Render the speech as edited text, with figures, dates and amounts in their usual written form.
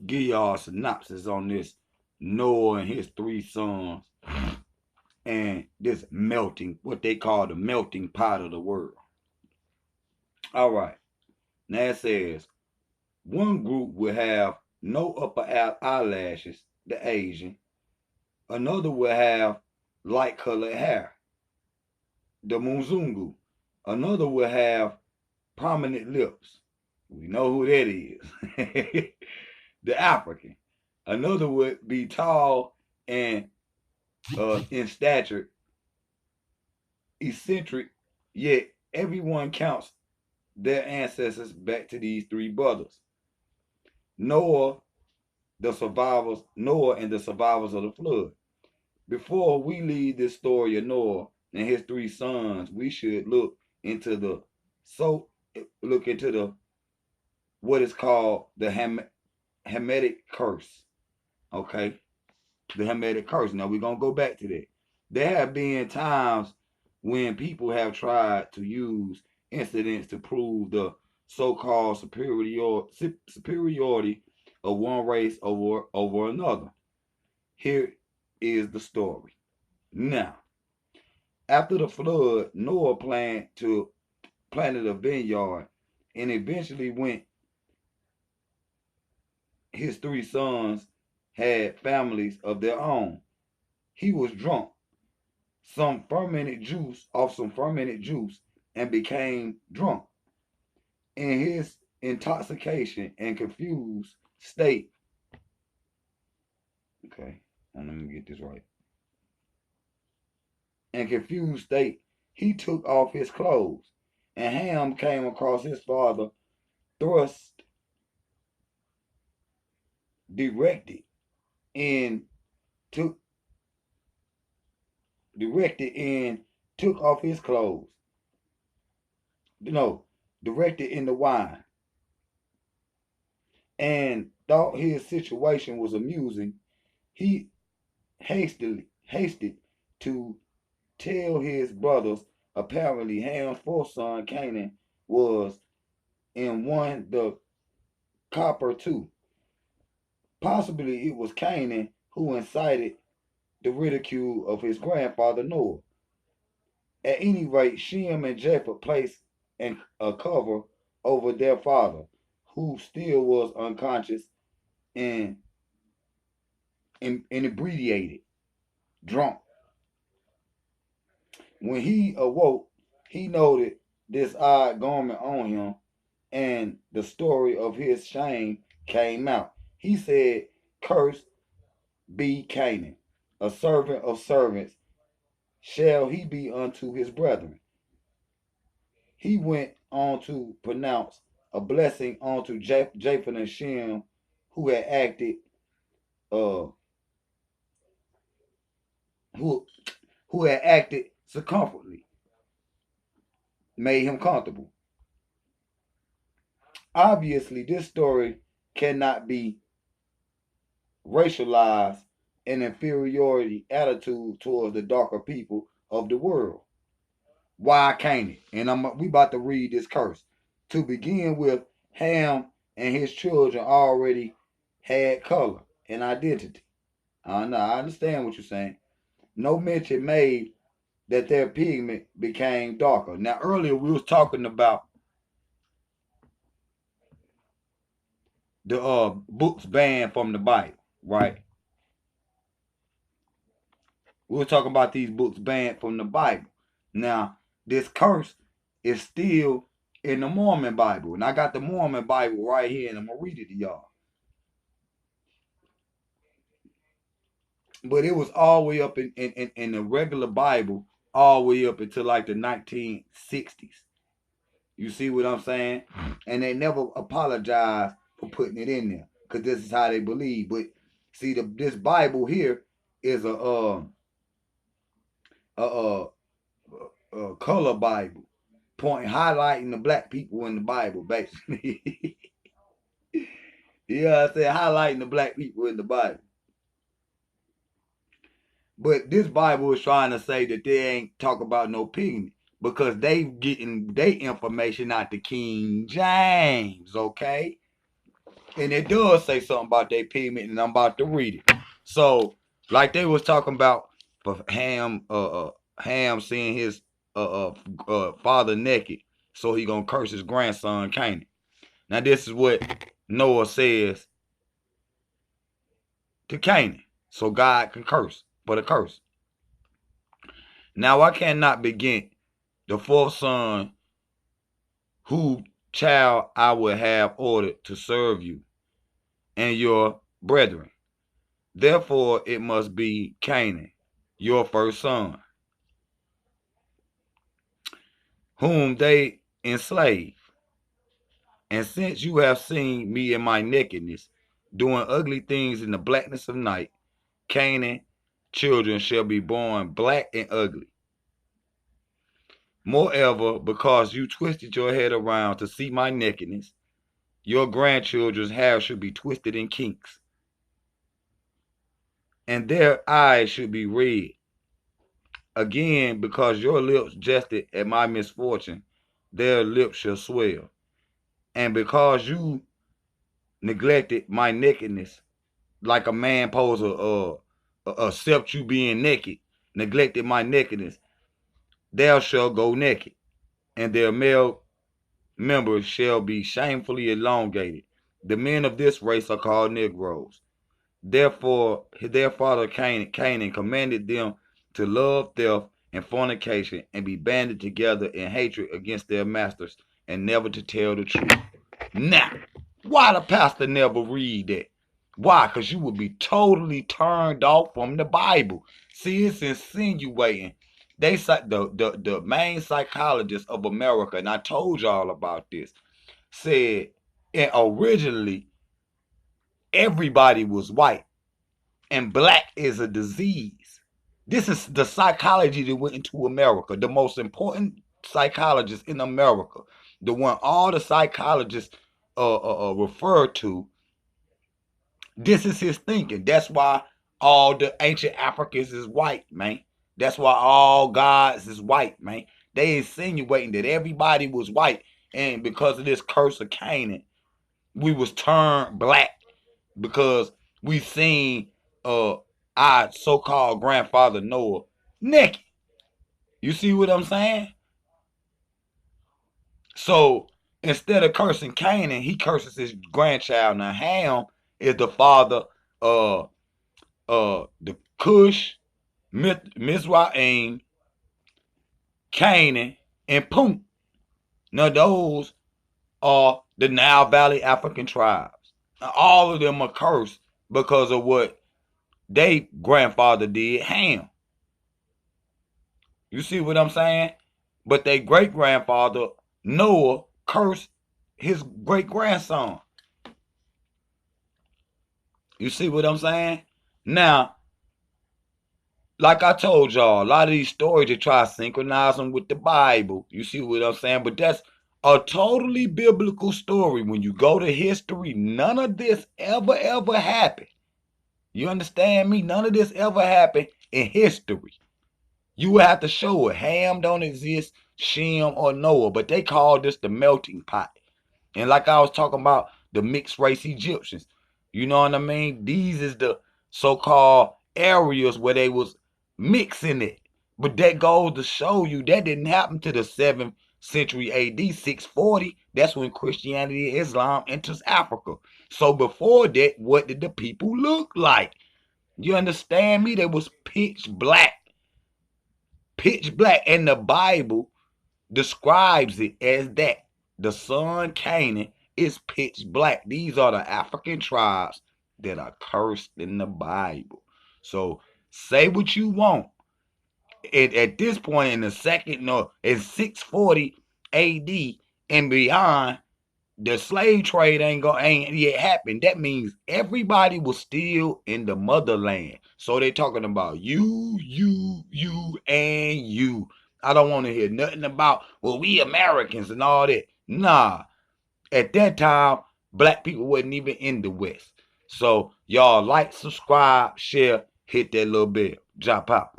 give y'all a synopsis on this Noah and his three sons and this melting, what they call the melting pot of the world. All right. Now it says one group will have no upper eyelashes, the Asian. Another will have light colored hair, the Muzungu. Another will have prominent lips. We know who that is. The African. Another would be tall and in stature, eccentric, yet everyone counts their ancestors back to these three brothers. Noah, Noah and the survivors of the flood. Before we leave this story of Noah and his three sons, we should into the so look into the what is called the Hamitic curse. Okay, the Hamitic curse. Now we're gonna go back to that. There have been times when people have tried to use incidents to prove the so-called superiority of one race over another. Here is the story. Now, after the flood, Noah planted a vineyard and eventually went his three sons had families of their own. He was drunk some fermented juice and became drunk. In his intoxication and confused state, okay, let me get this right. In confused state, he took off his clothes, and Ham came across his father, thrust directed and took directed and took off his clothes. No, directed in the wine, and thought his situation was amusing. He hasted to tell his brothers. Apparently, Ham's fourth son, Canaan, was in one the copper too. Possibly it was Canaan who incited the ridicule of his grandfather Noah. At any rate, Shem and Japheth placed a cover over their father, who still was unconscious and, inebriated, drunk. When he awoke, he noted this odd garment on him, and the story of his shame came out. He said, "Cursed be Canaan, a servant of servants shall he be unto his brethren." He went on to pronounce a blessing unto Japheth and Shem, who had acted, uh, who had acted so comfortably, made him comfortable. Obviously, this story cannot be racialized an inferiority attitude towards the darker people of the world. Why can't it? And we about to read this curse. To begin with, Ham and his children already had color and identity. I understand what you're saying. No mention made that their pigment became darker. Now earlier we was talking about the books banned from the Bible, right? We were talking about these books banned from the Bible. Now, this curse is still in the Mormon Bible. And I got the Mormon Bible right here, and I'm going to read it to y'all. But it was all the way up in the regular Bible, all the way up until like the 1960s. You see what I'm saying? And they never apologized for putting it in there because this is how they believe. But see, this Bible here is a color Bible, highlighting the black people in the Bible, basically. Yeah, I said highlighting the black people in the Bible. But this Bible is trying to say that they ain't talk about no pygmy because they getting their information out the King James, okay? And it does say something about their pigment, and I'm about to read it. So, like they was talking about, for Ham seeing his father naked, so he gonna curse his grandson Canaan. Now this is what Noah says to Canaan, so God can curse, but a curse. Now I cannot begin the fourth son, who child I will have ordered to serve you and your brethren. Therefore it must be Canaan, your first son, whom they enslave. And since you have seen me in my nakedness, doing ugly things in the blackness of night, Canaan children shall be born black and ugly. Moreover, because you twisted your head around to see my nakedness, your grandchildren's hair should be twisted in kinks, and their eyes should be red. Again, because your lips jested at my misfortune, their lips shall swell. And because you neglected my nakedness, like a man supposed to accept you being naked, neglected my nakedness, thou shalt go naked, and their male members shall be shamefully elongated. The men of this race are called Negroes. Therefore, their father Canaan commanded them to love theft and fornication and be banded together in hatred against their masters and never to tell the truth. Now, why the pastor never read that? Why? Because you would be totally turned off from the Bible. See, it's insinuating. They the main psychologist of America, and I told y'all about this, said, and originally everybody was white, and black is a disease. This is the psychology that went into America. The most important psychologist in America, the one all the psychologists refer to. This is his thinking. That's why all the ancient Africans is white, man. That's why all gods is white, man. They insinuating that everybody was white, and because of this curse of Canaan, we was turned black because we seen our so-called grandfather Noah naked. You see what I'm saying? So instead of cursing Canaan, he curses his grandchild. Now Ham is the father of the Cush, Mizraim, Canaan, and Punt. Now those are the Nile Valley African tribes. Now, all of them are cursed because of what they grandfather did, Ham. You see what I'm saying? But their great grandfather, Noah, cursed his great grandson. You see what I'm saying? Now, like I told y'all, a lot of these stories, they try to synchronize them with the Bible. You see what I'm saying? But that's a totally biblical story. When you go to history, none of this ever happened. You understand me? None of this ever happened in history. You would have to show it. Ham don't exist, Shem or Noah, but they call this the melting pot. And like I was talking about the mixed race Egyptians, you know what I mean? These is the so-called areas where they was mixing it. But that goes to show you that didn't happen to the 7th century AD, 640. That's when Christianity and Islam enters Africa. So before that, what did the people look like? You understand me? They was pitch black. Pitch black. And the Bible describes it as that. The son Canaan is pitch black. These are the African tribes that are cursed in the Bible. So say what you want. At this point in the second, no, in 640 AD and beyond, the slave trade ain't yet happened. That means everybody was still in the motherland. So they talking about you, and you. I don't want to hear nothing about, well, we Americans and all that. Nah. At that time, black people wasn't even in the West. So y'all like, subscribe, share, hit that little bell. Drop out.